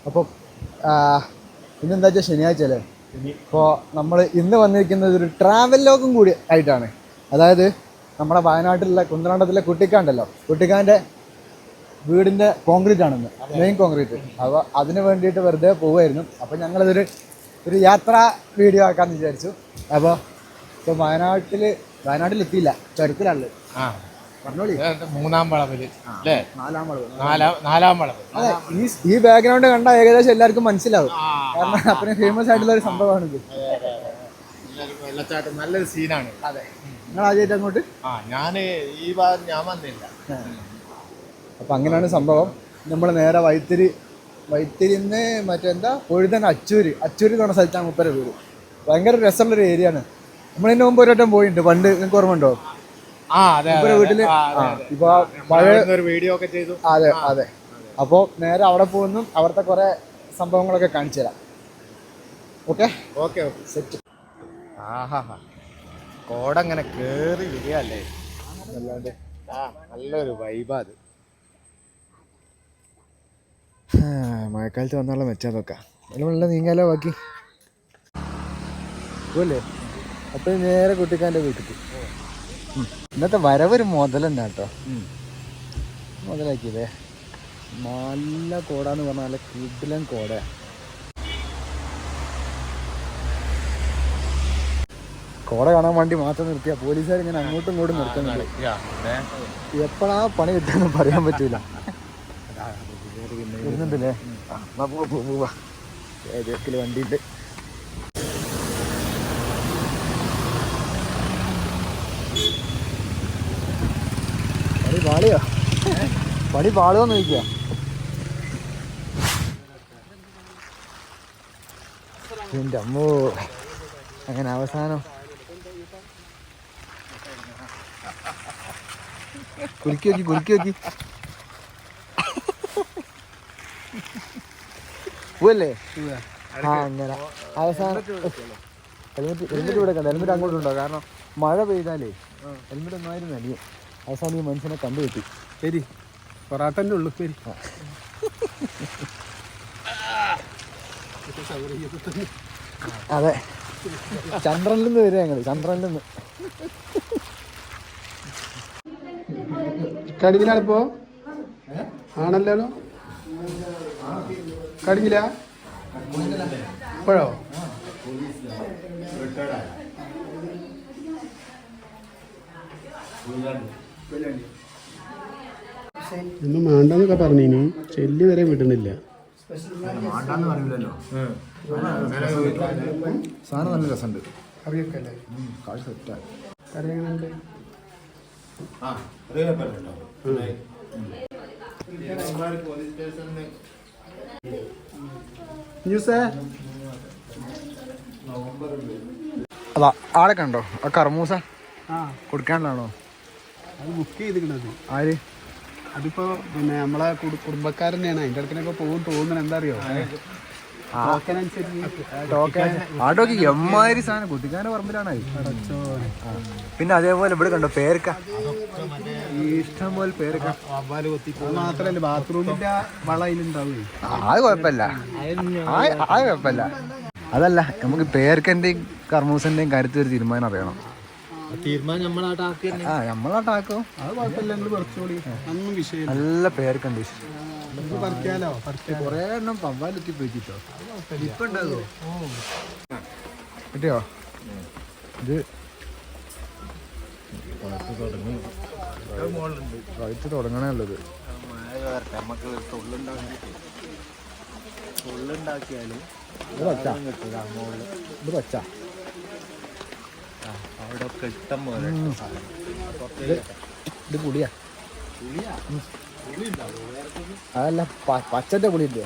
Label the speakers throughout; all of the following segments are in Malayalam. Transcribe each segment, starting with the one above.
Speaker 1: അപ്പോൾ ഇന്നെന്താ വെച്ചാൽ ശനിയാഴ്ച അല്ലേ? ഇപ്പോൾ നമ്മൾ ഇന്ന് വന്നിരിക്കുന്നത് ഒരു ട്രാവൽ ലോഗും കൂടി ആയിട്ടാണ്. അതായത് നമ്മുടെ വയനാട്ടിലുള്ള കുന്തലാണ്ടത്തിലെ കുട്ടിക്കാണ്ടല്ലോ, കുട്ടിക്കാൻ്റെ വീടിൻ്റെ കോൺക്രീറ്റ് ആണെന്ന്, മെയിൻ കോൺക്രീറ്റ്. അപ്പോൾ അതിന് വേണ്ടിയിട്ട് വെറുതെ പോവുമായിരുന്നു. അപ്പോൾ ഞങ്ങളിതൊരു യാത്രാ വീഡിയോ ആക്കാമെന്ന് വിചാരിച്ചു. അപ്പോൾ ഇപ്പോൾ വയനാട്ടിലെത്തിയില്ല, ചുരത്തിലാണുള്ളത്. പറഞ്ഞോളി.
Speaker 2: മൂന്നാം വളവില് അല്ലേ? നാലാം വളവ്.
Speaker 1: അതെ, ഈ ബാക്ക്ഗ്രൗണ്ട് കണ്ടാൽ ഏകദേശം എല്ലാവർക്കും മനസ്സിലാവും. കാരണം അത്രയും ഫേമസ് ആയിട്ടുള്ള ഒരു സംഭവമാണിത്.
Speaker 2: വെള്ളച്ചാട്ടം നല്ലൊരു സീനാണ്.
Speaker 1: അതെ, നിങ്ങൾ ആദ്യമായിട്ട് അങ്ങോട്ട്?
Speaker 2: ഞാൻ ഈ ഭാഗം ഞാൻ വന്നില്ല.
Speaker 1: അപ്പം അങ്ങനെയാണ് സംഭവം. നമ്മൾ നേരെ വൈത്തിരിന്ന് മറ്റെന്താ പൊഴുതൻ അച്ചൂര് എന്ന് പറഞ്ഞ സ്ഥലത്താണ് മുപ്പര വീട്. ഭയങ്കര രസമുള്ളൊരു ഏരിയ ആണ്. നമ്മളിതിന് മുമ്പ് ഒരു വട്ടം പോയിട്ടുണ്ട്. പണ്ട് നിങ്ങൾക്ക് ഓർമ്മ ഉണ്ടോ? വീട്ടില് ഇപ്പൊ പഴയ
Speaker 2: വീഡിയോ ഒക്കെ ചെയ്തു.
Speaker 1: അതെ അതെ. അപ്പോൾ നേരെ അവിടെ പോകുന്നു, അവിടുത്തെ കുറെ സംഭവങ്ങളൊക്കെ കാണിച്ചു തരാം. Okay
Speaker 2: okay okay set. കോടങ്ങനെ കേറി വരികയല്ലേ, അല്ലാണ്ട് നല്ലൊരു വൈബാ അത്.
Speaker 1: മഴക്കാലത്ത് വന്നുള്ള മെച്ചാതൊക്കെ വെള്ളം നീങ്ങാലോ ബാക്കി അല്ലേ. അപ്പോൾ നേരെ കുട്ടിക്കാൻ്റെ വീട്ടിൽ. ഇന്നത്തെ വരവൊരു മുതലെന്നാ കേട്ടോ, മുതലാക്കിയതേ. നല്ല കോടാന്ന് പറഞ്ഞാൽ നല്ല കിടിലൻ കോടയാണ്. കോട കാണാൻ വേണ്ടി മാത്രം നിർത്തിയ പോലീസുകാർ ഇങ്ങനെ അങ്ങോട്ടും ഇങ്ങോട്ടും നിർത്തുന്നുണ്ട്. എപ്പോഴാ പണി കിട്ടുമെന്ന് പറയാൻ പറ്റൂല. വരുന്നുണ്ടല്ലേ? പോവാ, വണ്ടിയുണ്ട്. പണി പാളുവോന്ന് ചോദിക്കുക. എൻ്റെ അമ്മോ, അങ്ങനെ അവസാനം കുലുക്കി നോക്കി പോവല്ലേ? അങ്ങനെ അവസാനം ഹെൽമെറ്റ് ഇവിടെ കണ്ട. ഹെൽമെറ്റ് അങ്ങോട്ടുണ്ടോ? കാരണം മഴ പെയ്താലേ ഹെൽമെറ്റ് ഒന്നായിരുന്നു അടിയും. അവസാനം ഈ മനുഷ്യനെ കണ്ടുപറ്റി.
Speaker 2: ശരി, പൊറാട്ടൻ്റെ ഉള്ളു. ശരി,
Speaker 1: അതെ. ചന്ദ്രനിൽ നിന്ന് വരിക ഞങ്ങൾ, ചന്ദ്രനിൽ നിന്ന്.
Speaker 2: കടിഞ്ഞിലാണിപ്പോ? ആണല്ലോ, കടിഞ്ഞില്ല ഇപ്പോഴോ? ഒന്നും വേണ്ടെന്നൊക്കെ പറഞ്ഞിനി, ചെല്ലി വരെ വിടണില്ല.
Speaker 1: സാധനം നല്ല രസമുണ്ട്.
Speaker 2: കറിയൊക്കെ അല്ലേ?
Speaker 1: കാശ് സെറ്റാണ്.
Speaker 2: കറി എങ്ങനെയുണ്ട്? ന്യൂസേ
Speaker 1: അതാ ആളെ കണ്ടോ? ആ കർമൂസ കൊടുക്കാനുള്ളതാണോ?
Speaker 2: അത് ബുക്ക് ചെയ്തിരിക്കണത്.
Speaker 1: ആര്?
Speaker 2: അതിപ്പോ പിന്നെ നമ്മളെ കുടുംബക്കാരൻ തന്നെയാണ്. അതിൻ്റെ അടുക്കിനൊക്കെ പോകും തോന്നുന്നു. എന്താ അറിയോ,
Speaker 1: ടോക്കൻ എമ്മാതിരി സാധനം കുട്ടിക്കാൻ്റെ പറമ്പിലാണ്. പിന്നെ അതേപോലെ ഇവിടെ കണ്ടോ പേരക്ക, ഇഷ്ടം പോലെ പേരക്ക.
Speaker 2: മാത്രല്ല ബാത്റൂമിന്റെ വള അതിലുണ്ടാവുകയും.
Speaker 1: അത് കുഴപ്പമില്ല, അത് കുഴപ്പമില്ല. അതല്ല, നമുക്ക് പേരക്കൻ്റെയും കർമൂസന്റെയും കാര്യത്തിൽ ഒരു തീരുമാനം അറിയണം. നമ്മളാട്ടാക്കോ,
Speaker 2: അത് കുഴപ്പമില്ല. കുറച്ചുകൂടി അതൊന്നും വിഷയം.
Speaker 1: നല്ല പേരക്കുണ്ട്,
Speaker 2: പറിക്കാലോ.
Speaker 1: കൊറേ എണ്ണം പമ്പാലെത്തി പോയിട്ടോ. ഇപ്പൊ ഉണ്ടാകോ? കിട്ടിയോ? ഇത് പഴുത്ത് തുടങ്ങണേ ഉള്ളത്. ഇത് പച്ച ഇത് പുളിയാ. അതല്ല, പച്ചന്റെ പുളിയില്ലേ?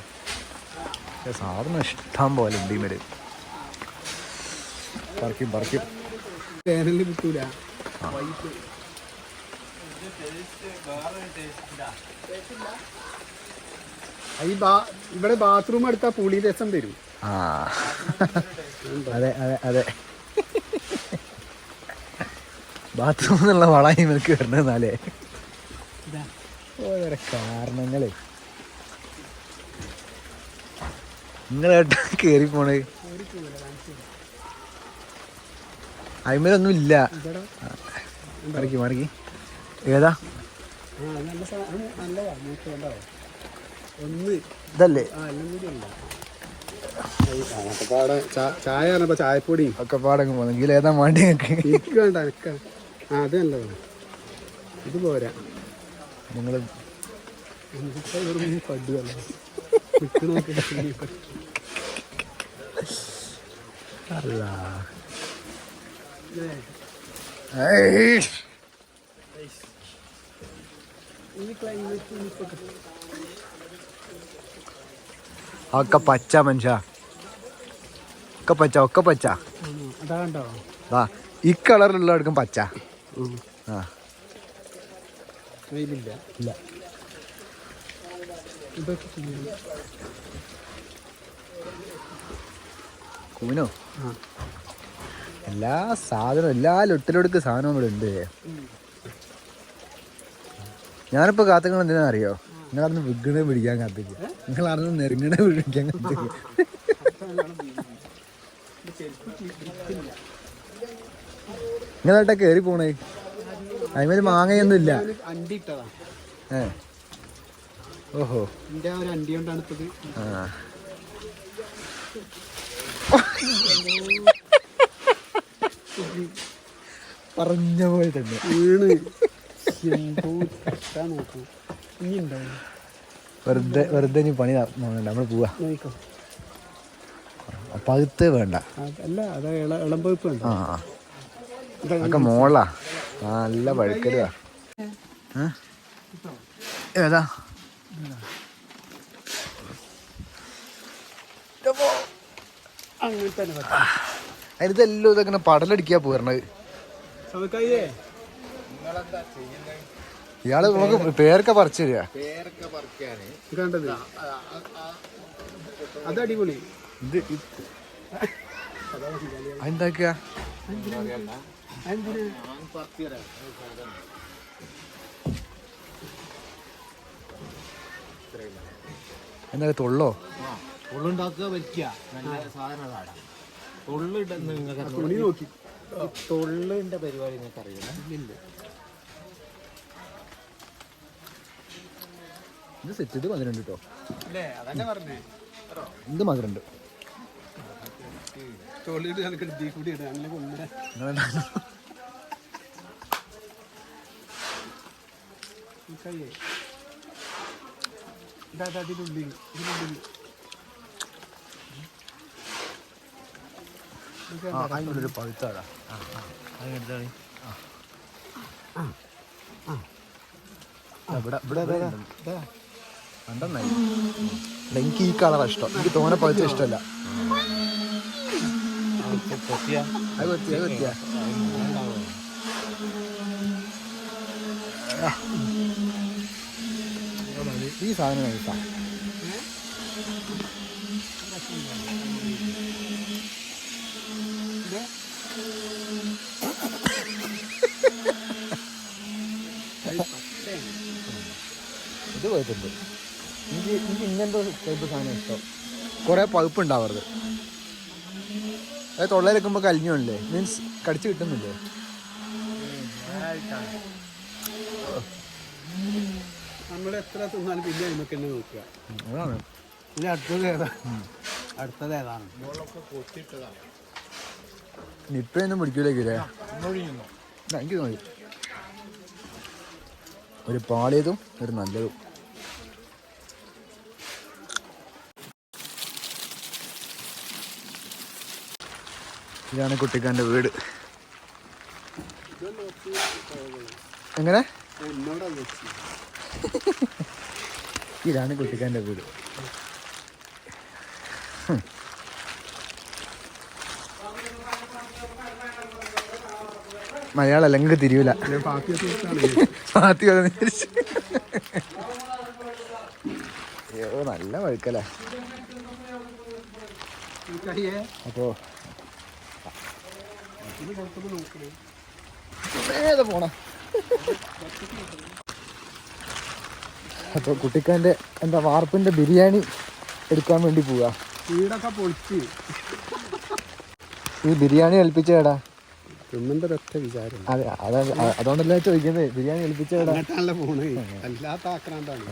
Speaker 1: സാധനം ഇഷ്ടം പോലെ ഉണ്ട്. ഇമര് പറിക്കും.
Speaker 2: വേനലിൽ കിട്ടൂല. ഇവിടെ ബാത്റൂം എടുത്താൽ പുളി രസം തരും.
Speaker 1: അതെ ബാത്റൂം എന്നുള്ള വള ഇവർക്ക് വരണെന്നാലേ ഓരോ കാരണങ്ങളെ. നിങ്ങളേട്ടാ കേറി പോണേ. അയിമേലൊന്നും ഇല്ല. മടക്കി മടക്കി ഏതാ ഇതല്ലേ?
Speaker 2: ചായ ചായപ്പൊടി
Speaker 1: ഒക്കെ പാടങ്ങ് പോന്നെങ്കിൽ ഏതാ വേണ്ടി ഞങ്ങൾക്ക്?
Speaker 2: എനിക്ക് വേണ്ട എനിക്ക് അത് നല്ലതാണ്. ഇത് പോരാ.
Speaker 1: നിങ്ങൾ അല്ല ഒക്കെ പച്ച മനുഷ്യ, ഒക്കെ പച്ച, ഒക്കെ പച്ച.
Speaker 2: അതാണ്ടോ
Speaker 1: ഈ കളറിലുള്ള എടുക്കും പച്ച. ആ
Speaker 2: വെയിലില്ല.
Speaker 1: ഇല്ല. കൂനോ എല്ലാ സാധനവും, എല്ലാ ലൊട്ടിലൊടുക്ക് സാധനവും ഇവിടെ ഉണ്ട്. ഞാനിപ്പോ കാത്തുകൾ എന്തിനാ അറിയോ? നിങ്ങളന്ന് വിഗണ പിടിക്കാൻ കാത്തിക്കും, നിങ്ങളന്ന് നെരുങ്ങണ പിടിക്കാൻ കാത്തിക്കും. നിങ്ങളായിട്ടാ കേറി പോണേ. അതിമേല് മാങ്ങയൊന്നും ഇല്ല. ഓഹോ,
Speaker 2: അണ്ടി കൊണ്ടാണ്
Speaker 1: പറഞ്ഞ പോലെ തന്നെ
Speaker 2: വീണ്
Speaker 1: വെറുതെ വെറുതെ ഇനി പണി നമ്മൾ പോവാ. പഴുത്ത് വേണ്ട.
Speaker 2: അല്ല അതാ ഇളമ്പഴുപ്പ്.
Speaker 1: ആ അതൊക്കെ മോളാ, നല്ല പഴുക്കരുതാ. ഏതാ അതിനെല്ലാം ഇതൊക്കെ പടലടിക്കാ പോരണത്. ഇയാള് നമുക്ക് പേരൊക്കെ പറിച്ചു തരിക.
Speaker 2: കണ്ടത് അത് അടിപൊളി.
Speaker 1: ഇത് അതെന്താക്കുക? എന്താ തൊള്ളോ?
Speaker 3: തൊള്ളുണ്ടാക്കുക, വയ്ക്കുക, നല്ല സാധനം കാടാ. തൊള്ളിടുന്ന നിങ്ങൾക്ക്
Speaker 2: നോക്കി
Speaker 3: തൊള്ളിന്റെ പരിപാടി നിങ്ങൾക്ക് അറിയില്ല.
Speaker 1: ഇത് സെറ്റ്. ഇത് മധുരണ്ട് കേട്ടോ.
Speaker 2: അതന്നെ പറഞ്ഞേ.
Speaker 1: ഇത് മധുരണ്ട്.
Speaker 2: തൊള്ളിട്ട് കണക്ക് തീ കൂടി ഇടാ.
Speaker 1: അതിനുള്ളൊരു പഴുത്താടാ.
Speaker 3: അതിനെടുത്താണ്
Speaker 1: ഇവിടെ ഇവിടെ കണ്ടെന്നായി. എനിക്ക് ഈ കളറാ ഇഷ്ടം. എനിക്ക് തോനെ പഴുത്ത ഇഷ്ടമല്ല. അത് കൊത്തിയ ഈ സാധനം കഴിക്കാ. ഇത് കുഴപ്പമുണ്ട്. എനിക്ക് ഇങ്ങനത്തെ ടൈപ്പ് സാധനം ഇഷ്ടം. കുറെ പഴുപ്പ് ഉണ്ടാവരുത്. അത് തൊള്ളയിൽ വെക്കുമ്പോൾ കലിഞ്ഞല്ലേ, മീൻസ് കടിച്ച് കിട്ടുന്നില്ലേ?
Speaker 2: നമ്മൾ എത്ര തിന്നാലും പിന്നെ നമുക്ക് തന്നെ നോക്കുക.
Speaker 1: അതാണ്.
Speaker 2: ഇനി അടുത്തത് ഏതാണ്?
Speaker 1: നിപ്പൊന്നും പിടിക്കൂലേക്കില്ലേ? എനിക്ക് തോന്നി ഒരു പാളിയതും ഒരു നല്ലതും. ഇതാണ് കുട്ടിക്കാൻ്റെ വീട്. എങ്ങനെ? ഇതാണ് കുട്ടിക്കാൻ്റെ വീട്. മലയാളം അല്ലെങ്കിൽ തിരിയൂല. അയ്യോ നല്ല വഴുക്കല. അപ്പോ പോണ അപ്പൊ കുട്ടിക്കാൻ്റെ എന്താ വാർപ്പിന്റെ ബിരിയാണി എടുക്കാൻ വേണ്ടി പോവാ.
Speaker 2: വീടൊക്കെ പൊളിച്ച്
Speaker 1: ഈ ബിരിയാണി ഏൽപ്പിച്ചേടാ.
Speaker 2: തിന്നേണ്ട ഒരൊറ്റ വിചാരം.
Speaker 1: അതെ അതുകൊണ്ടല്ലേ ചോദിക്കുന്നത്, ബിരിയാണി ഏൽപ്പിച്ചേടാ.
Speaker 2: അങ്ങോട്ടാണല്ലോ പോണേ, അല്ലാത്ത ആക്രാന്താണ്.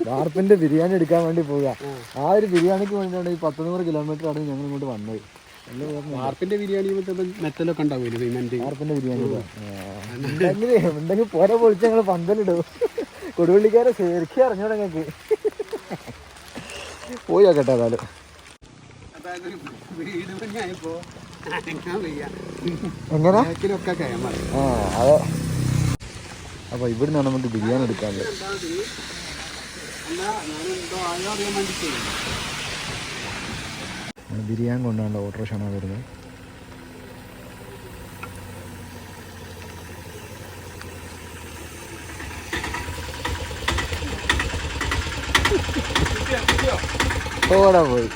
Speaker 1: വാർപ്പിന്റെ ബിരിയാണി എടുക്കാൻ വേണ്ടി പോവുക. ആ ഒരു ബിരിയാണിക്ക് വേണ്ടിയാണ് ഈ 100 കിലോമീറ്റർ ആണ് ഞങ്ങൾ ഇങ്ങോട്ട് വന്നത്.
Speaker 2: വാർപ്പിന്റെ ബിരിയാണി മെറ്റലൊക്കെ ഉണ്ടാവില്ല, സിമെന്റ്.
Speaker 1: വാർപ്പിന്റെ ബിരിയാണി ഉണ്ടെങ്കിൽ പോരെ പൊളിച്ച് ഞങ്ങൾ പന്തലിടും. കൊടുവള്ളിക്കാരെ ശരിക്കും അറിഞ്ഞോടെ ഞങ്ങൾക്ക്. പോയി നോക്കട്ടെ ഏതായാലും.
Speaker 2: അതായത് വീട് പണിയായപ്പോ
Speaker 1: എങ്ങനെ
Speaker 2: കയമാറി.
Speaker 1: ആ അതെ. അപ്പൊ ഇവിടുന്നാണ് നമുക്ക് ബിരിയാണി എടുക്കാനുള്ളത്. ബിരിയാണി കൊണ്ടാണ് ഓട്ടോറിക്ഷാണ് വരുന്നത്. ഓടാ പോയി.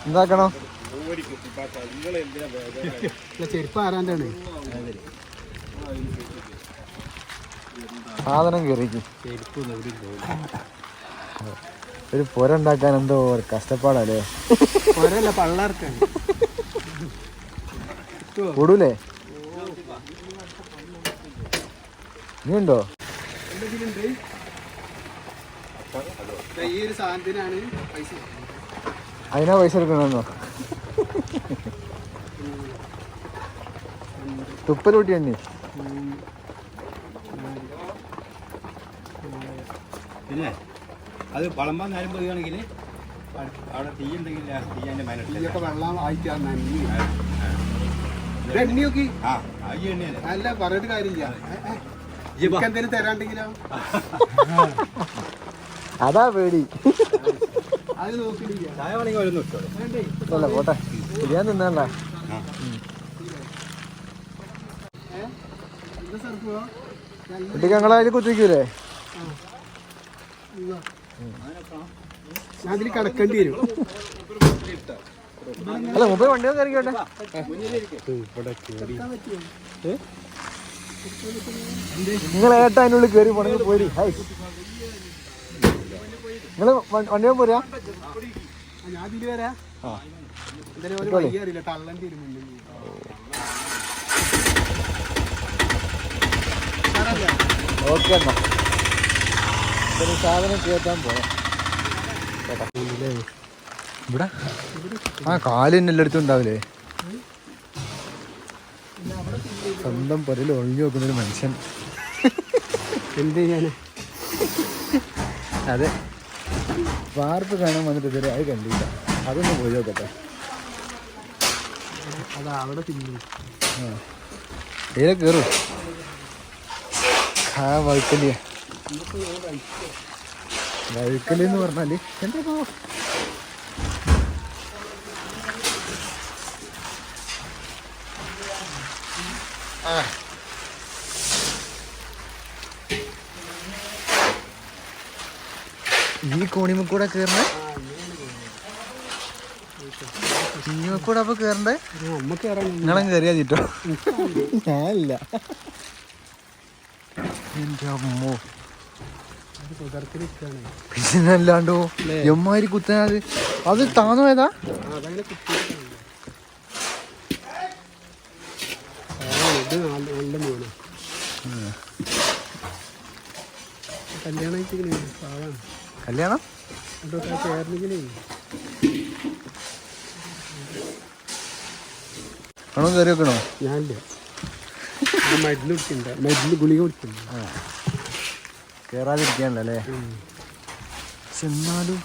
Speaker 1: എന്താക്കണോ?
Speaker 2: ചെരുപ്പ് ആരാണ്ടാണ്
Speaker 1: സാധനം കയറിക്കും. ഒരു പുര ഉണ്ടാക്കാൻ എന്തോ കഷ്ടപ്പാടല്ലേ.
Speaker 2: പുരല്ല, പള്ളർക്കാണ്.
Speaker 1: കൂടൂലേ? നീ ഉണ്ടോ?
Speaker 2: ഈ ഒരു സാധനത്തിനാണ് പൈസ.
Speaker 1: അതിനാ പൈസ എടുക്കണമെന്നോ? തുപ്പലൂട്ടി എണ്ണി.
Speaker 3: പിന്നെ അത് വളമ്പാൻ നേരം പോവുകയാണെങ്കിൽ അവിടെ തീ ഉണ്ടെങ്കിൽ തീയൻ്റെ
Speaker 2: തീയൊക്കെ വെള്ളം ആയിട്ടാണ് എണ്ണിയൊക്കെ.
Speaker 3: ആ ഈ എണ്ണയല്ലേ.
Speaker 2: അല്ല, പറഞ്ഞിട്ട് കാര്യമില്ല. എന്തെങ്കിലും തരാണ്ടെങ്കിലോ?
Speaker 1: അതാ പേടി.
Speaker 2: അത് നോക്കിയില്ല.
Speaker 3: ചായ വേണമെങ്കിൽ ഓരോന്ന് ഇട്ടോളൂ.
Speaker 1: അല്ല പോട്ടെ, ബിരിയാണി തിന്നണ്ട. കുട്ടിക്ക് ഞങ്ങൾ അതിൽ കുത്തിക്കൂലേ?
Speaker 2: ഞാൻ അതിൽ കിടക്കേണ്ടി വരും.
Speaker 1: അല്ല മുമ്പ് വണ്ടിയൊക്കെ കയറിക്കോട്ടെ. നിങ്ങൾ ഏട്ടാ അതിനുള്ളിൽ കയറി പോണെങ്കിൽ പോരി. നിങ്ങൾ വണ്ടിയോ പോരാ?
Speaker 2: ഞാൻ ഇതിൽ വരാ. എന്തായാലും അറിയില്ല, തള്ളേണ്ടി വരും.
Speaker 1: ഓക്കെ എന്നാ സാധനം കേട്ടാൻ പോണം. ഇവിടെ ആ കാലിന് എല്ലായിടത്തും ഉണ്ടാവില്ലേ? സ്വന്തം പൊരയിൽ ഒളിഞ്ഞു നോക്കുന്നൊരു മനുഷ്യൻ.
Speaker 2: എന്ത് ചെയ്യാന്?
Speaker 1: അതെ, വാർപ്പ് കാണാൻ വന്നിട്ട് ഇതുവരെ അത് കണ്ടില്ല. അതൊന്ന് പോയി നോക്കട്ടെ.
Speaker 2: അതാ അവിടെ തിന്നു.
Speaker 1: ഏറെ കയറും. ആ വഴുക്കലിയ വഴുക്കലി എന്ന് പറഞ്ഞാല് എന്താ ഈ കോണിമക്കൂടെ കേറണേ? ഇനിമക്കൂടെ അപ്പൊ കേറണ്ടേ? നിങ്ങളും കയറിയാ ചീട്ടോ. ഞാനില്ല. എന്റെ അമ്മോ, പിന്നല്ലാണ്ടോ എമ്മാരി കുത്തനത്. അത് താന്നു പോയതാ? കല്യാണം ആണോ? കയറി വെക്കണോ?
Speaker 2: ഞാനില്ല, മരുന്ന് കുടിക്കണ്ട, മരുന്ന് ഗുളിക കുടിക്കണ്ട.
Speaker 1: കേറാതിരിക്കാനല്ലേ? എന്നാലും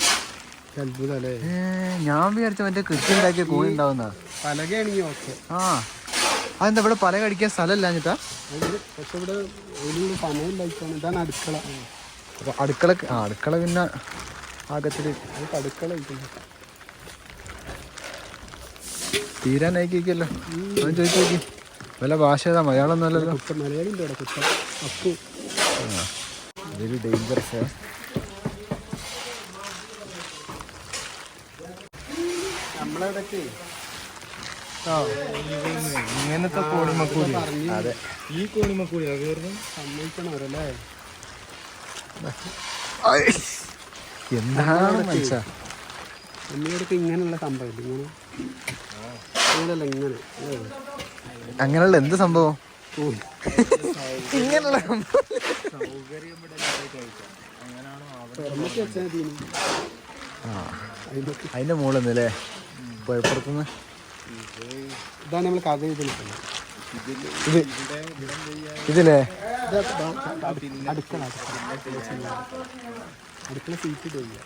Speaker 2: അത്ഭുതല്ലേ.
Speaker 1: ഞാൻ വിചാരിച്ച മറ്റേ കൃഷി ഉണ്ടാക്കിയ കോഴി ഉണ്ടാവുന്ന
Speaker 2: പലകയാണെങ്കിൽ ഓക്കെ.
Speaker 1: ആ അതെന്താ ഇവിടെ പല കടിക്കാൻ സ്ഥലമില്ലാഞ്ഞിട്ടാ?
Speaker 2: പക്ഷെ ഇവിടെ ഒരു സമയമില്ലായിട്ടാണ്. ഇതാണ് അടുക്കള.
Speaker 1: അപ്പൊ അടുക്കള അടുക്കള പിന്നെ ആകത്തില്
Speaker 2: അടുക്കള
Speaker 1: തീരാനായിക്കല്ലോ. ഞാൻ ചോദിച്ചു നോക്കി വല്ല ഭാഷ ഏതാ? മലയാളം ഒന്നുമല്ലല്ലോ.
Speaker 2: മലയാളം ഉണ്ട് അവിടെ. കുട്ട അപ്പു
Speaker 1: വെരി ഡേഞ്ചറസ്.
Speaker 2: നമ്മളെവിടൊക്കെ
Speaker 3: ഇങ്ങനത്തെ കോണിമക്കൂടി
Speaker 2: പറഞ്ഞു
Speaker 1: അതെ
Speaker 3: ഈ കോണിമക്കൂടി കയറുന്നു
Speaker 2: സമ്മതിക്കണവരല്ലേ.
Speaker 1: എന്താണ് മനസ്സാ
Speaker 2: നമ്മളിവിടൊക്കെ ഇങ്ങനെയുള്ള സംഭവം ഇങ്ങനെ ഇങ്ങനെയല്ല ഇങ്ങനെ
Speaker 1: അങ്ങനെയുള്ള എന്ത് സംഭവം ഇങ്ങനെയുള്ള
Speaker 2: തുറന്നിട്ട് വെച്ചാൽ മതി.
Speaker 1: അതിന്റെ മുകളിൽ പുറത്തുനിന്ന്
Speaker 2: ഇതാണ് നമ്മൾ കഥ ചെയ്തിരിക്കുന്നത്.
Speaker 1: ഇത് ഇതില്ലേ
Speaker 2: അടുക്കള സീറ്റ് ചെയ്യുക.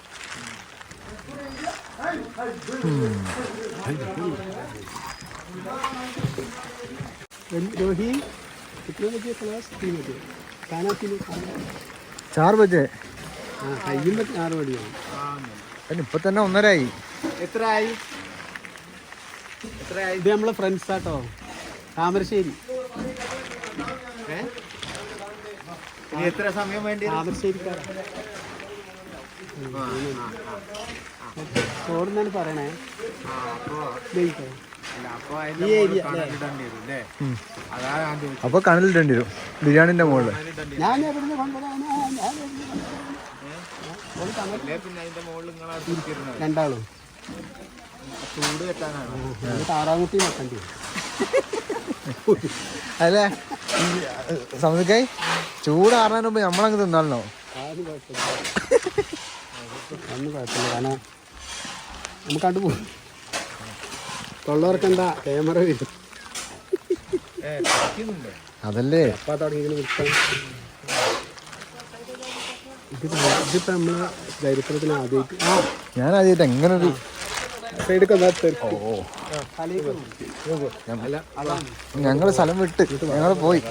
Speaker 2: रोही कितने बजे क्लास? 3 बजे खाना पीने
Speaker 1: 4 बजे.
Speaker 2: हाँ കഴിയുമ്പോൾ 6 മണിയാവും.
Speaker 1: ഇപ്പൊ തന്നെ 1:30
Speaker 2: എത്രയായി? ഇത് നമ്മളെ ഫ്രണ്ട്സ് ആട്ടോ, താമരശ്ശേരി.
Speaker 3: എത്ര സമയം വേണ്ടി?
Speaker 2: താമരശ്ശേരിക്കാരാ. ചോറുന്നാണ് പറയണേ. ഈ ഏരിയ
Speaker 1: അപ്പൊ കനലിടേണ്ടി വരും ബിരിയാണിന്റെ മുകളിൽ.
Speaker 2: ഞാൻ എവിടുന്ന് കൊണ്ടുവരാനാ? രണ്ടാളും
Speaker 3: ചൂട് കെട്ടാനാണ്.
Speaker 2: താറാമുട്ടി വെക്കേണ്ടി വരും.
Speaker 1: അല്ലേ സമുദ്രക്കായി ചൂടാറാൻ മുമ്പ് നമ്മളങ്ങ് തിന്നാലോ?
Speaker 2: അതൊന്നും കുഴപ്പമില്ല, ഒന്നും കുഴപ്പമില്ല. കാരണം നമുക്ക് കണ്ടു പോകും. തൊള്ളവർക്കെന്താ ക്യാമറ വരും.
Speaker 1: അതല്ലേ
Speaker 2: അപ്പം തുടങ്ങിയത് വിൽക്കാൻ. ഇതിപ്പോൾ നമ്മളെ ചരിത്രത്തിന് ആദ്യമായിട്ട്
Speaker 1: ഞാൻ ആദ്യമായിട്ട് എങ്ങനെ ഒരു
Speaker 2: സൈഡൊക്കെ
Speaker 1: ഞങ്ങള് സ്ഥലം വിട്ട് ഞങ്ങള് പോയി.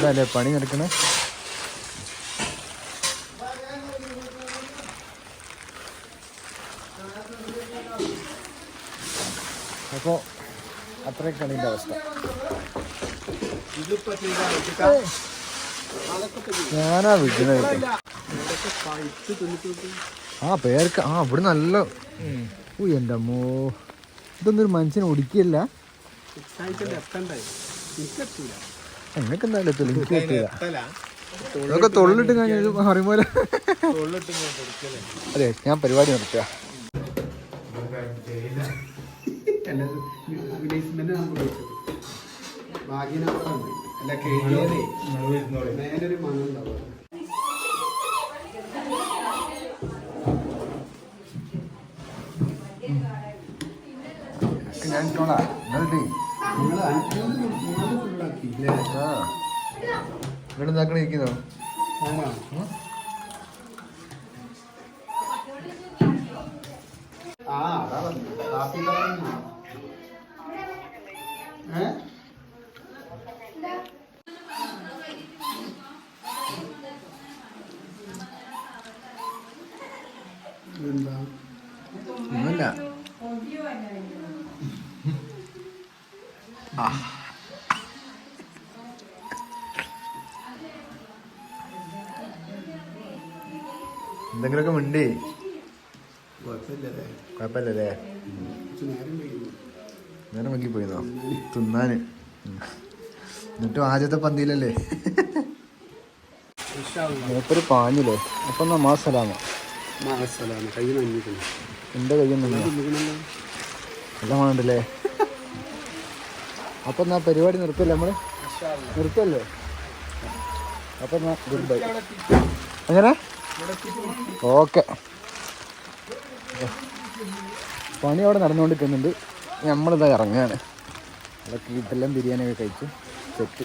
Speaker 1: അല്ലേ പണി നടക്കണേ. അപ്പോൾ അത്രയൊക്കെയാണ് ഇതിൻ്റെ അവസ്ഥ. ഞാനാ വിളിക്കുന്നത്. പേർക്ക് ഇവിടെ നല്ല എൻ്റെ അമ്മോ, ഇതൊന്നൊരു മനുഷ്യനെ ഒടിക്കില്ല. എന്നൊക്കെ എന്തായാലും എത്തില്ല, എനിക്ക് എത്തില്ല. അതൊക്കെ തൊള്ളിട്ട് കഴിഞ്ഞ പറയുമ്പോലെ. അതെ, ഞാൻ പരിപാടി നിർത്തുക.
Speaker 2: മേലൊരു മണുണ്ടാവും.
Speaker 1: ഞാൻ ഇട്ടോളാം. ഇവിടെ എന്താക്കണ ഇരിക്കുന്നോ? ഒന്നുമില്ല. എന്തെങ്കിലുമൊക്കെ മിണ്ടി. കുഴപ്പമില്ലല്ലേ? നേരം നോക്കി പോയിന്നോ തിന്നാന്? എന്നിട്ടും ആദ്യത്തെ പന്തിയിലല്ലേ മൂപ്പര് പാഞ്ഞില്ലേ? അപ്പം എന്നാ മാസലാമ എൻ്റെ കയ്യിൽ നിന്ന് എല്ലാം വേണ്ടല്ലേ? അപ്പം എന്നാ പരിപാടി നിർത്തല്ലേ? നമ്മള് നിർത്തല്ലേ? അപ്പം എന്നാ ഗുഡ് ബൈ. എങ്ങനെ? ഓക്കെ. പണി അവിടെ നടന്നുകൊണ്ടിരിക്കുന്നുണ്ട്. നമ്മളിതാ ഇറങ്ങുകയാണ്. അതൊക്കെ ഇതെല്ലാം ബിരിയാണിയൊക്കെ കഴിച്ചു സെറ്റ്.